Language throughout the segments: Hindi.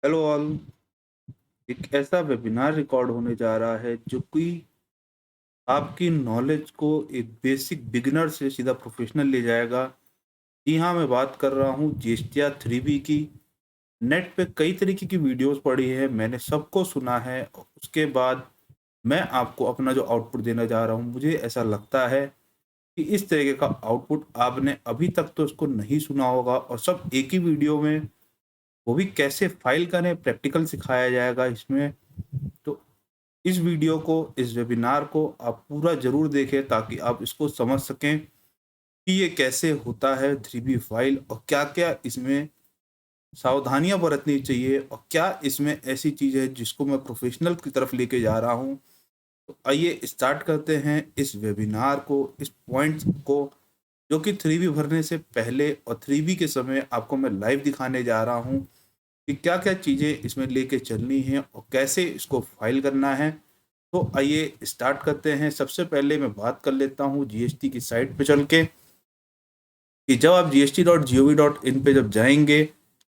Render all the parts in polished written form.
Hello all. एक ऐसा वेबिनार रिकॉर्ड होने जा रहा है जो कि आपकी नॉलेज को एक बेसिक बिगिनर से सीधा प्रोफेशनल ले जाएगा। जी हाँ, मैं बात कर रहा हूँ जेस्टिया 3B की। नेट पे कई तरीके की वीडियोस पड़ी है, मैंने सबको सुना है। उसके बाद मैं आपको अपना जो आउटपुट देना जा रहा हूँ, मुझे ऐसा लगता है कि इस तरीके का आउटपुट आपने अभी तक तो इसको नहीं सुना होगा, और सब एक ही वीडियो में, वो भी कैसे फाइल करें, प्रैक्टिकल सिखाया जाएगा इसमें। तो इस वीडियो को, इस वेबिनार को आप पूरा ज़रूर देखें ताकि आप इसको समझ सकें कि ये कैसे होता है 3B फाइल, और क्या-क्या इसमें सावधानियाँ बरतनी चाहिए, और क्या इसमें ऐसी चीज़ है जिसको मैं प्रोफ़ेशनल की तरफ लेके जा रहा हूँ। तो आइए स्टार्ट करते हैं इस वेबिनार को, इस पॉइंट्स को, जो कि 3B भरने से पहले और 3B के समय आपको मैं लाइव दिखाने जा रहा हूँ कि क्या-क्या चीज़ें इसमें लेके चलनी हैं और कैसे इसको फाइल करना है। तो आइए स्टार्ट करते हैं। सबसे पहले मैं बात कर लेता हूँ जीएसटी की साइट पे चल के, कि जब आप gst.gov.in पे जब जाएँगे,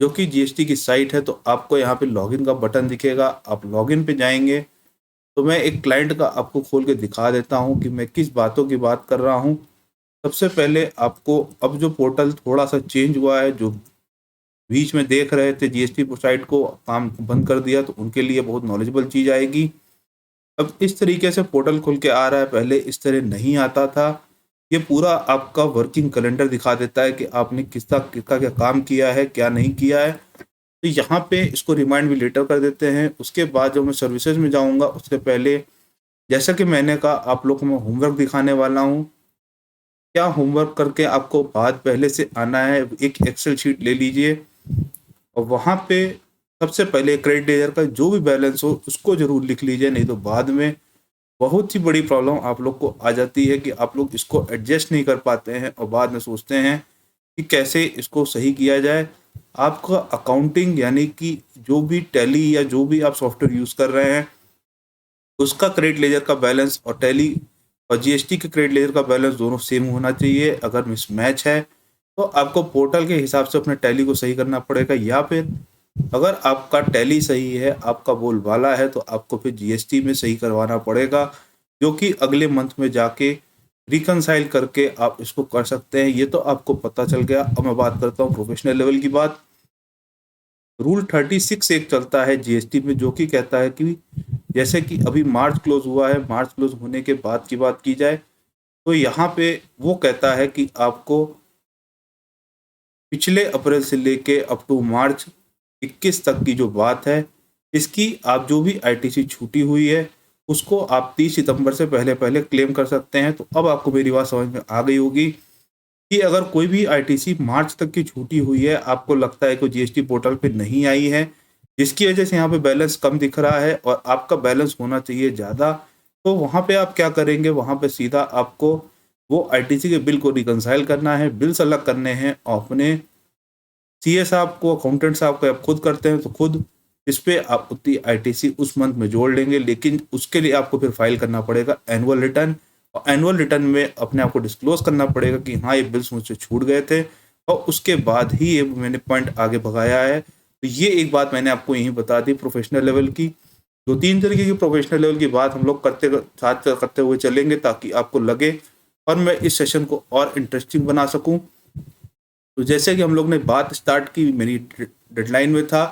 जो कि जीएसटी की साइट है, तो आपको यहाँ पे लॉगिन का बटन दिखेगा। आप लॉगिन पे जाएँगे, तो मैं एक क्लाइंट का आपको खोल के दिखा देता हूँ कि मैं किस बातों की बात कर रहा हूँ। सबसे पहले आपको, अब जो पोर्टल थोड़ा-सा चेंज हुआ है, जो बीच में देख रहे थे जीएसटी साइट को काम बंद कर दिया, तो उनके लिए बहुत नॉलेजेबल चीज़ आएगी। अब इस तरीके से पोर्टल खुल के आ रहा है, पहले इस तरह नहीं आता था। ये पूरा आपका वर्किंग कैलेंडर दिखा देता है कि आपने किसका किसका क्या काम किया है, क्या नहीं किया है। तो यहाँ पे इसको रिमाइंड भी लेटर कर देते हैं। उसके बाद जब मैं सर्विसेज में जाऊँगा, उससे पहले जैसा कि मैंने कहा, आप लोग को मैं होमवर्क दिखाने वाला हूँ। क्या होमवर्क करके आपको बाद पहले से आना है, एक एक्सेल शीट ले लीजिए, और वहाँ पे सबसे पहले क्रेडिट लेजर का जो भी बैलेंस हो उसको ज़रूर लिख लीजिए, नहीं तो बाद में बहुत ही बड़ी प्रॉब्लम आप लोग को आ जाती है कि आप लोग इसको एडजस्ट नहीं कर पाते हैं और बाद में सोचते हैं कि कैसे इसको सही किया जाए। आपका अकाउंटिंग यानी कि जो भी टैली या जो भी आप सॉफ्टवेयर यूज़ कर रहे हैं, उसका क्रेडिट लेजर का बैलेंस और टैली और जीएसटी के क्रेडिट लेजर का बैलेंस दोनों सेम होना चाहिए। अगर मिसमैच है तो आपको पोर्टल के हिसाब से अपने टैली को सही करना पड़ेगा, या फिर अगर आपका टैली सही है, आपका बोलबाला है, तो आपको फिर जीएसटी में सही करवाना पड़ेगा, जो कि अगले मंथ में जाके रिकंसाइल करके आप इसको कर सकते हैं। ये तो आपको पता चल गया। अब मैं बात करता हूँ प्रोफेशनल लेवल की बात। रूल 36 एक चलता है जीएसटी में, जो कि कहता है कि जैसे कि अभी मार्च क्लोज हुआ है, मार्च क्लोज होने के बाद की बात की जाए, तो यहाँ पे वो कहता है कि आपको पिछले अप्रैल से लेके अप टू मार्च 21 तक की जो बात है, इसकी आप जो भी आईटीसी छूटी हुई है, उसको आप 30 सितंबर से पहले-पहले क्लेम कर सकते हैं। तो अब आपको मेरी बात समझ में आ गई होगी कि अगर कोई भी आईटीसी मार्च तक की छूटी हुई है, आपको लगता है कि जीएसटी पोर्टल पे नहीं आई है, जिसकी वजह से यहाँ पे बैलेंस कम दिख रहा है और आपका बैलेंस होना चाहिए ज़्यादा, तो वहाँ पे आप क्या करेंगे, वहाँ पे सीधा आपको वो आईटीसी के बिल को रिकंसाइल करना है, बिल्स अलग करने हैं, और अपने सीए साहब को, अकाउंटेंट साहब को आप खुद करते हैं तो खुद इस पे आप उतनी आईटीसी उस मंथ में जोड़ लेंगे। लेकिन उसके लिए आपको फिर फाइल करना पड़ेगा एनुअल रिटर्न, और एनुअल रिटर्न में अपने आप को डिस्क्लोज करना पड़ेगा कि हाँ, ये बिल्स मुझसे छूट गए थे, और उसके बाद ही ये मैंने पॉइंट आगे भगाया है। तो ये एक बात मैंने आपको यहीं बता दी प्रोफेशनल लेवल की। दो तीन तरीके की प्रोफेशनल लेवल की बात हम लोग साथ करते हुए चलेंगे, ताकि आपको लगे और मैं इस सेशन को और इंटरेस्टिंग बना सकूं। तो जैसे कि हम लोग ने बात स्टार्ट की, मेरी डेडलाइन में था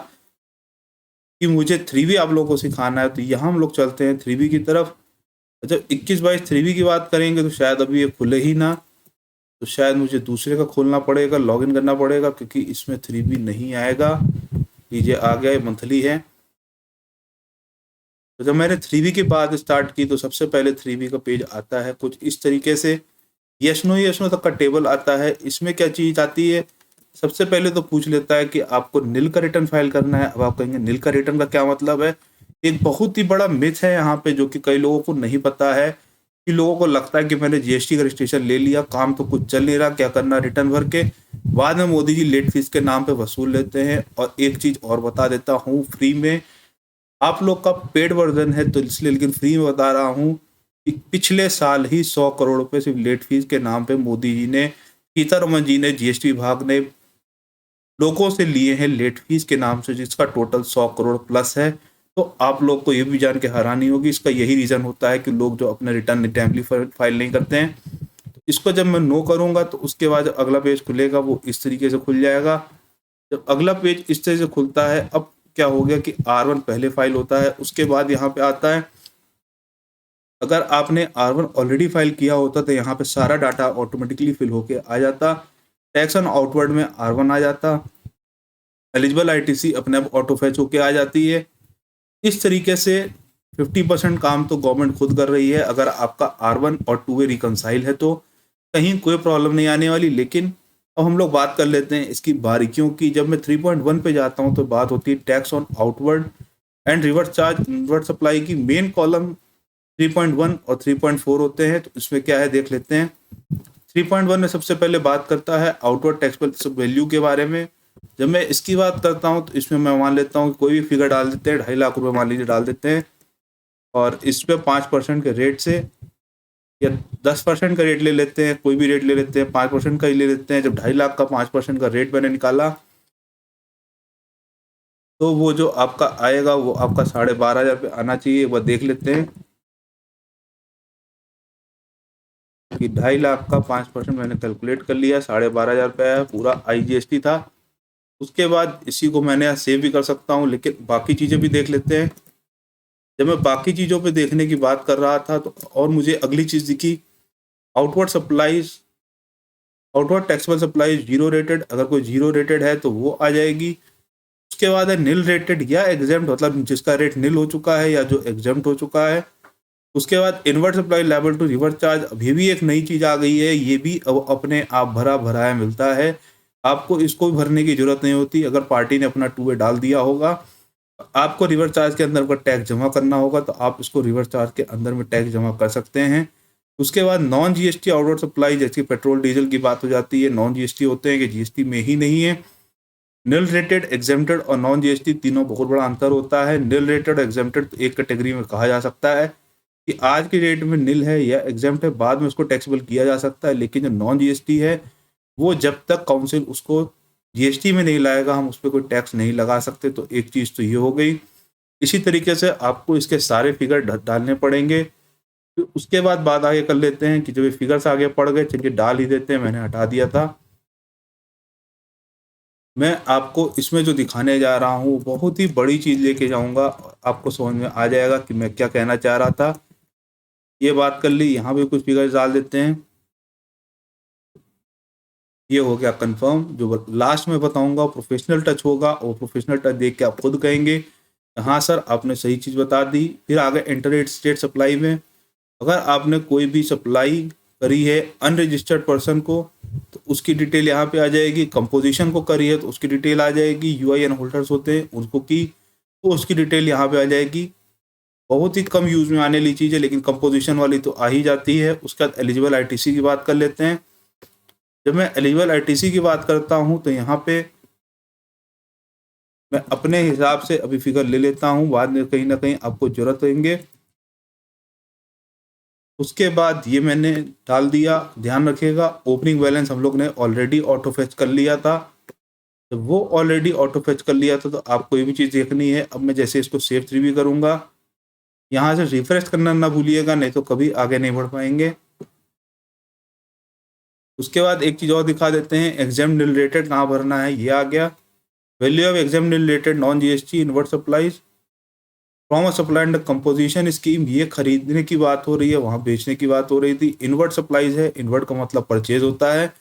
कि मुझे 3B आप लोगों को सिखाना है, तो यहाँ हम लोग चलते हैं 3B की तरफ। जब 21-22 3B की बात करेंगे, तो शायद अभी ये खुले ही ना, तो शायद मुझे दूसरे का खोलना पड़ेगा, लॉगिन करना पड़ेगा, क्योंकि इसमें 3B नहीं आएगा। लीजिए आ गया, मंथली है। तो जब मैंने 3B की बात स्टार्ट की, तो सबसे पहले 3B का पेज आता है कुछ इस तरीके से। यस नो तक का टेबल आता है। इसमें क्या चीज़ आती है, सबसे पहले तो पूछ लेता है कि आपको नील का रिटर्न फाइल करना है। अब आप कहेंगे नील का रिटर्न का क्या मतलब है। एक बहुत ही बड़ा मिथ है यहाँ पे, जो कि कई लोगों को नहीं पता है, कि लोगों को लगता है कि मैंने जीएसटी का रजिस्ट्रेशन ले लिया, काम तो कुछ चल नहीं रहा, क्या करना रिटर्न भर के। बाद में मोदी जी लेट फीस के नाम पे वसूल लेते हैं। और एक चीज़ और बता देता हूँ फ्री में, आप लोग का पेड वर्जन है तो इसलिए, लेकिन फ्री में बता रहा हूँ कि पिछले साल ही 100 करोड़ रुपए सिर्फ लेट फीस के नाम पे मोदी जी ने, सीतारमन जी ने, जीएसटी विभाग ने लोगों से लिए हैं लेट फीस के नाम से, जिसका टोटल 100 करोड़ प्लस है। तो आप लोग को ये भी जान के हैरानी होगी, इसका यही रीज़न होता है कि लोग जो अपने रिटर्न टाइमली फाइल नहीं करते हैं। तो इसको जब मैं नो करूँगा तो उसके बाद अगला पेज खुलेगा, वो इस तरीके से खुल जाएगा। जब अगला पेज इस तरह से खुलता है, अब क्या हो गया कि R1 पहले फाइल होता है, उसके बाद यहाँ पे आता है। अगर आपने R1 ऑलरेडी फाइल किया होता तो यहाँ पे सारा डाटा ऑटोमेटिकली फिल होके आ जाता। टैक्स ऑन आउटवर्ड में R1 आ जाता, एलिजिबल ITC अपने आप ऑटो फैच होके आ जाती है। इस तरीके से 50% काम तो गवर्नमेंट खुद कर रही है। अगर आपका R1 और 2A रिकंसाइल है तो कहीं कोई प्रॉब्लम नहीं आने वाली। लेकिन अब हम लोग बात कर लेते हैं इसकी बारीकियों की। जब मैं 3.1 पे जाता हूँ तो बात होती है tax on outward and reverse charge inward supply की। मेन कॉलम 3.1 और 3.4 होते हैं। तो इसमें क्या है देख लेते हैं। 3.1 में सबसे पहले बात करता है आउटवर्ड टैक्सेबल वैल्यू के बारे में। जब मैं इसकी बात करता हूँ तो इसमें मैं मान लेता हूँ कि कोई भी फिगर डाल देते हैं, 2.5 लाख रुपए मान लीजिए डाल देते हैं, और इस पे 5% के रेट से या 10% का रेट ले लेते हैं, कोई भी रेट ले लेते हैं, 5% का ही ले लेते हैं। जब 2.5 लाख का 5% का रेट मैंने निकाला तो वो जो आपका आएगा वो आपका 12,500 रुपये आना चाहिए। वह देख लेते हैं कि 2.5 लाख का 5% मैंने कैलकुलेट कर लिया, 12,500 रुपये आया, पूरा IGST था। उसके बाद इसी को मैंने यहाँ सेव भी कर सकता हूँ, लेकिन बाकी चीज़ें भी देख लेते हैं। जब मैं बाकी चीज़ों पे देखने की बात कर रहा था तो और मुझे अगली चीज़ दिखी, outward supplies, outward taxable supplies zero rated. अगर कोई जीरो रेटेड है तो वो आ जाएगी। उसके बाद है नील रेटेड या एग्जेम्प्ट, मतलब जिसका रेट नील हो चुका है या जो एग्जेम्प्ट हो चुका है। उसके बाद inward supply liable to reverse charge, अभी भी एक नई चीज़ आ गई है। ये भी अब अपने आप भरा भराया मिलता है, आपको इसको भी भरने की जरूरत नहीं होती। अगर पार्टी ने अपना 2A डाल दिया होगा, आपको रिवर्स चार्ज के अंदर का टैक्स जमा करना होगा तो आप इसको रिवर्स चार्ज के अंदर में टैक्स जमा कर सकते हैं। उसके बाद नॉन GST आउटवर्ड सप्लाई, जैसे पेट्रोल डीजल की बात हो जाती है, नॉन GST होते हैं कि GST में ही नहीं है। निल रेटेड, एग्जेम्प्टेड और नॉन GST तीनों बहुत बड़ा अंतर होता है। निल रेटेड एग्जेम्प्टेड तो एक कैटेगरी में कहा जा सकता है कि आज की डेट में निल है या एग्जेम्प्ट है, बाद में उसको टैक्सेबल किया जा सकता है। लेकिन जो नॉन GST है वो जब तक काउंसिल उसको GST में नहीं लाएगा हम उस पर कोई टैक्स नहीं लगा सकते। तो एक चीज़ तो ये हो गई। इसी तरीके से आपको इसके सारे फिगर डालने पड़ेंगे। तो उसके बाद बात आगे कर लेते हैं कि जब ये फिगर्स आगे पड़ गए, चलिए डाल ही देते हैं, मैंने हटा दिया था। मैं आपको इसमें जो दिखाने जा रहा हूँ बहुत ही बड़ी चीज़ लेके जाऊँगा, आपको समझ में आ जाएगा कि मैं क्या कहना चाह रहा था। ये बात कर ली, यहाँ भी कुछ फिगर्स डाल देते हैं। ये हो गया कंफर्म। जो लास्ट में बताऊंगा प्रोफेशनल टच होगा, और प्रोफेशनल टच देख के आप खुद कहेंगे हाँ सर आपने सही चीज़ बता दी। फिर आगे इंटर स्टेट सप्लाई में, अगर आपने कोई भी सप्लाई करी है अनरजिस्टर्ड पर्सन को तो उसकी डिटेल यहाँ पे आ जाएगी। कंपोजिशन को करी है तो उसकी डिटेल आ जाएगी। UIN होल्डर्स होते हैं उनको की तो उसकी डिटेल यहाँ पे आ जाएगी। बहुत ही कम यूज में आने वाली चीज़ है, लेकिन कंपोजिशन वाली तो आ ही जाती है। उसके बाद एलिजिबल ITC की बात कर लेते हैं। जब मैं एलिजिबल ITC की बात करता हूँ तो यहाँ पे मैं अपने हिसाब से अभी फिगर ले लेता हूँ, बाद में कहीं ना कहीं आपको जरूरत होंगे। उसके बाद ये मैंने डाल दिया। ध्यान रखिएगा ओपनिंग बैलेंस हम लोग ने ऑलरेडी ऑटो फेच कर लिया था। जब वो ऑलरेडी ऑटो फेच कर लिया था तो आपको ये भी चीज़ देखनी है। अब मैं जैसे इसको सेव 3 भी करूँगा, यहाँ से रिफ्रेश करना ना भूलिएगा, नहीं तो कभी आगे नहीं बढ़ पाएंगे। उसके बाद एक चीज़ और दिखा देते हैं, एग्जाम निल रेटेड कहाँ भरना है, ये आ गया। Value of exam nil rated non GST invert supplies from a supply and composition scheme, ये खरीदने की बात हो रही है, वहाँ बेचने की बात हो रही थी। इनवर्ट सप्लाईज है, इनवर्ट का मतलब परचेज होता है।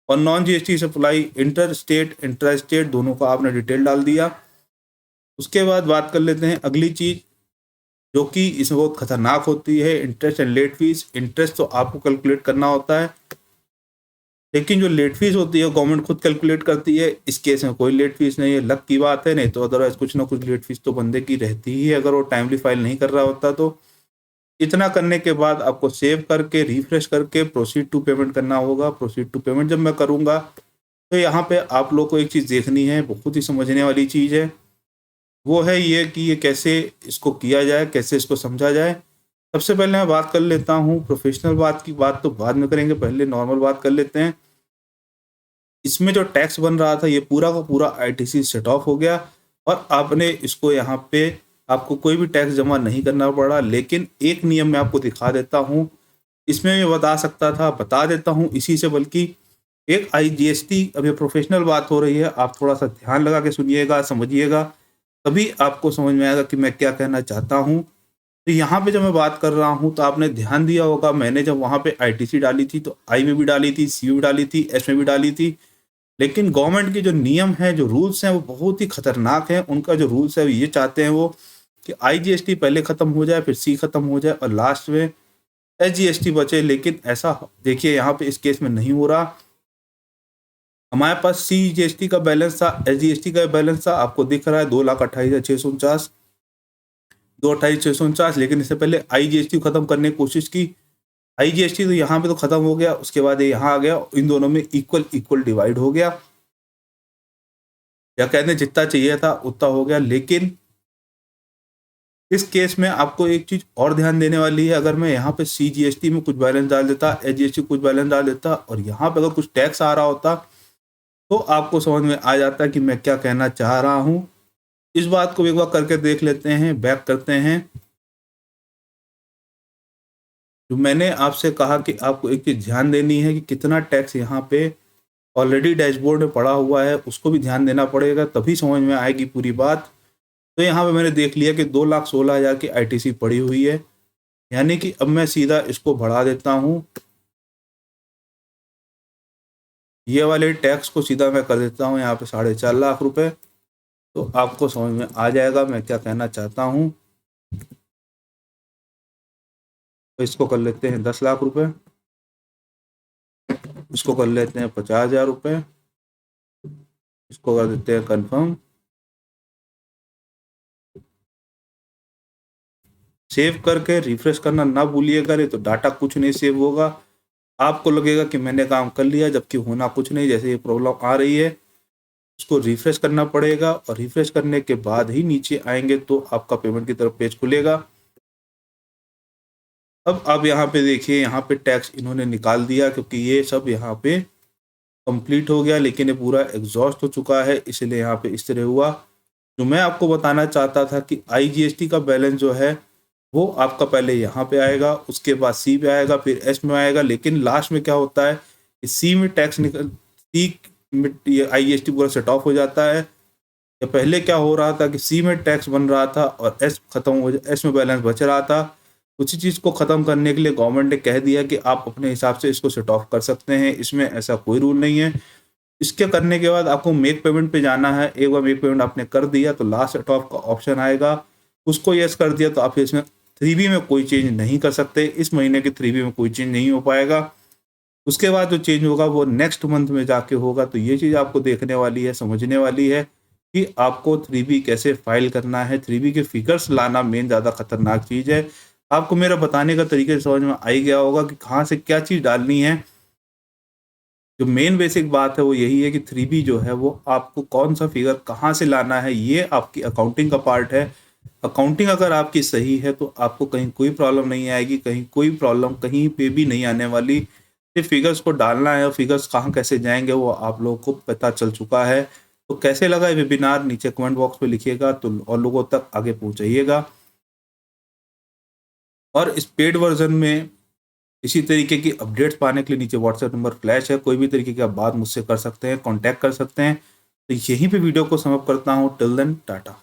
और non GST supply inter state intra state दोनों का आपने डिटेल डाल दिया। उसके बाद बात कर लेते हैं अगली चीज़ जो कि इसमें बहुत खतरनाक होती है, interest and let fees. Interest तो आपको कैलकुलेट करना होता है, लेकिन जो लेट फीस होती है गवर्नमेंट खुद कैलकुलेट करती है। इस केस में कोई लेट फीस नहीं है, लक की बात है, नहीं तो अदरवाइज कुछ ना कुछ लेट फीस तो बंदे की रहती ही है अगर वो टाइमली फाइल नहीं कर रहा होता तो। इतना करने के बाद आपको सेव करके रिफ्रेश करके प्रोसीड टू पेमेंट करना होगा। प्रोसीड टू पेमेंट जब मैं करूँगा तो यहाँ पे आप लोग को एक चीज़ देखनी है, बहुत ही समझने वाली चीज़ है। वो है ये कि ये कैसे इसको किया जाए, कैसे इसको समझा जाए। सबसे पहले मैं बात कर लेता हूँ प्रोफेशनल बात की, बात तो बाद में करेंगे, पहले नॉर्मल बात कर लेते हैं। इसमें जो टैक्स बन रहा था ये पूरा का पूरा आईटीसी सेट ऑफ हो गया और आपने इसको यहाँ पे आपको कोई भी टैक्स जमा नहीं करना पड़ा। लेकिन एक नियम मैं आपको दिखा देता हूँ, इसमें मैं बता सकता था, बता देता हूँ इसी से, बल्कि एक आईजीएसटी, अब ये प्रोफेशनल बात हो रही है, आप थोड़ा सा ध्यान लगा के सुनिएगा, समझिएगा, तभी आपको समझ में आएगा कि मैं क्या कहना चाहता हूँ। तो यहाँ पे जब मैं बात कर रहा हूँ तो आपने ध्यान दिया होगा, मैंने जब वहाँ पे आईटीसी डाली थी तो आई में भी डाली थी, सी में भी डाली थी, एस में भी डाली थी। लेकिन गवर्नमेंट के जो नियम हैं, जो रूल्स हैं, वो बहुत ही खतरनाक हैं। उनका जो रूल्स है ये चाहते हैं वो कि आईजीएसटी पहले खत्म हो जाए, फिर सी खत्म हो जाए और लास्ट में एसजीएसटी बचे। लेकिन ऐसा देखिए यहाँ पे इस केस में नहीं हो रहा। हमारे पास सी जीएसटी का बैलेंस था, एसजीएसटी का बैलेंस था, आपको दिख रहा है 2,28,649, 2,28,649। लेकिन इससे पहले आईजीएसटी खत्म करने की कोशिश की, आईजीएसटी तो यहाँ पे तो खत्म हो गया, उसके बाद ये यहाँ आ गया, इन दोनों में इक्वल इक्वल डिवाइड हो गया, या कहते हैं जितना चाहिए था उतना हो गया। लेकिन इस केस में आपको एक चीज और ध्यान देने वाली है, अगर मैं यहाँ पे सीजीएसटी में कुछ बैलेंस डाल देता, एसजीएसटी कुछ बैलेंस डाल देता और यहाँ पे अगर कुछ टैक्स आ रहा होता, तो आपको समझ में आ जाता कि मैं क्या कहना चाह रहा हूँ। इस बात को एक बार करके देख लेते हैं, बैक करते हैं। जो मैंने आपसे कहा कि आपको एक चीज ध्यान देनी है कि कितना टैक्स यहाँ पे ऑलरेडी डैशबोर्ड में पड़ा हुआ है, उसको भी ध्यान देना पड़ेगा, तभी समझ में आएगी पूरी बात। तो यहाँ पे मैंने देख लिया कि 2,16,000 की आईटीसी पड़ी हुई है, यानी कि अब मैं सीधा इसको बढ़ा देता हूँ, ये वाले टैक्स को सीधा मैं कर देता हूँ यहाँ पे 4.5 लाख रुपए। तो आपको समझ में आ जाएगा मैं क्या कहना चाहता हूँ। तो इसको कर लेते हैं 10 लाख रुपए, इसको कर लेते हैं 50,000 रुपए, इसको कर देते हैं कंफर्म। सेव करके रिफ्रेश करना ना भूलिएगा, नहीं तो डाटा कुछ नहीं सेव होगा। आपको लगेगा कि मैंने काम कर लिया, जबकि होना कुछ नहीं। जैसे ये प्रॉब्लम आ रही है, उसको रिफ्रेश करना पड़ेगा और रिफ्रेश करने के बाद ही नीचे आएंगे तो आपका पेमेंट की तरफ पेज खुलेगा। अब आप यहाँ पे देखिए, यहाँ पे टैक्स इन्होंने निकाल दिया क्योंकि ये सब यहाँ पे कंप्लीट हो गया, लेकिन ये पूरा एग्जॉस्ट हो चुका है, इसलिए यहाँ पे इस तरह हुआ। जो मैं आपको बताना चाहता था कि आईजीएसटी का बैलेंस जो है वो आपका पहले यहाँ पे आएगा, उसके बाद सी पे आएगा, फिर एस में आएगा। लेकिन लास्ट में क्या होता है कि सी में टैक्स निकल, सी में आईजीएसटी पूरा सेट ऑफ हो जाता है। या पहले क्या हो रहा था कि सी में टैक्स बन रहा था और एस खत्म हो, एस में बैलेंस बच रहा था। उसी चीज़ को ख़त्म करने के लिए गवर्नमेंट ने कह दिया कि आप अपने हिसाब से इसको सेट ऑफ कर सकते हैं, इसमें ऐसा कोई रूल नहीं है। इसके करने के बाद आपको मेक पेमेंट पे जाना है। एक बार मेक पेमेंट आपने कर दिया तो लास्ट सेट ऑफ का ऑप्शन आएगा, उसको यस कर दिया तो आप इसमें 3B में कोई चेंज नहीं कर सकते। इस महीने के 3B में कोई चेंज नहीं हो पाएगा। उसके बाद जो चेंज होगा वो नेक्स्ट मंथ में जाके होगा। तो ये चीज़ आपको देखने वाली है, समझने वाली है कि आपको 3B कैसे फाइल करना है। 3B के फिगर्स लाना मेन ज़्यादा खतरनाक चीज़ है। आपको मेरा बताने का तरीके से समझ में आ ही गया होगा कि कहाँ से क्या चीज़ डालनी है। जो मेन बेसिक बात है वो यही है कि 3B जो है वो आपको कौन सा फिगर कहाँ से लाना है, ये आपकी अकाउंटिंग का पार्ट है। अकाउंटिंग अगर आपकी सही है तो आपको कहीं कोई प्रॉब्लम नहीं आएगी, कहीं कोई प्रॉब्लम कहीं पे भी नहीं आने वाली। सिर्फ फिगर्स को डालना है और फिगर्स कहाँ कैसे जाएंगे वो आप लोगों को पता चल चुका है। तो कैसे लगा ये वेबिनार नीचे कमेंट बॉक्स में लिखिएगा तो और लोगों तक आगे पहुँचाइएगा। और इस पेड वर्जन में इसी तरीके की अपडेट्स पाने के लिए नीचे व्हाट्सएप नंबर फ्लैश है, कोई भी तरीके की आप बात मुझसे कर सकते हैं, कांटेक्ट कर सकते हैं। तो यहीं पे वीडियो को समाप्त करता हूँ। Till then Tata.